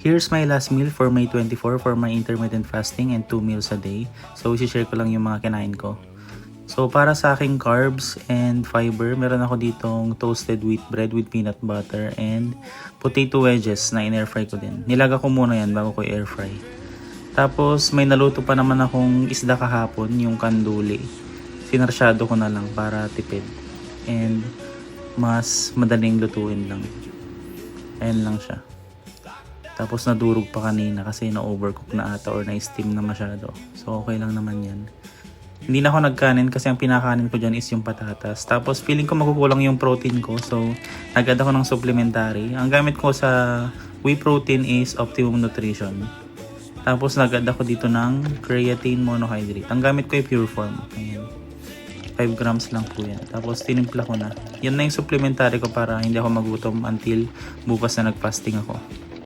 Here's my last meal for May 24 for my intermittent fasting and 2 meals a day. So, isi-share ko lang yung mga kinain ko. So, para sa aking carbs and fiber, meron ako ditong toasted wheat bread with peanut butter and potato wedges na in-air fry ko din. Nilaga ko muna yan bago ko i-air fry. Tapos, may naluto pa naman akong isda kahapon, yung kanduli. Sinarsyado ko na lang para tipid. And mas madaling lutuin lang. Ayan lang siya. Tapos nadurog pa kanina kasi na-overcook na ata or na-steam na masyado. So okay lang naman yan. Hindi na ako nagkanin kasi ang pinakanin ko dyan is yung patatas. Tapos feeling ko makukulang yung protein ko. So nag-add ako ng supplementary. Ang gamit ko sa whey protein is Optimum Nutrition. Tapos nag-add ako dito ng creatine monohydrate. Ang gamit ko ay pure form. Ayan. 5 grams lang po yan. Tapos tinimpla ko na. Yan na yung supplementary ko para hindi ako magutom until bukas na nag-fasting ako.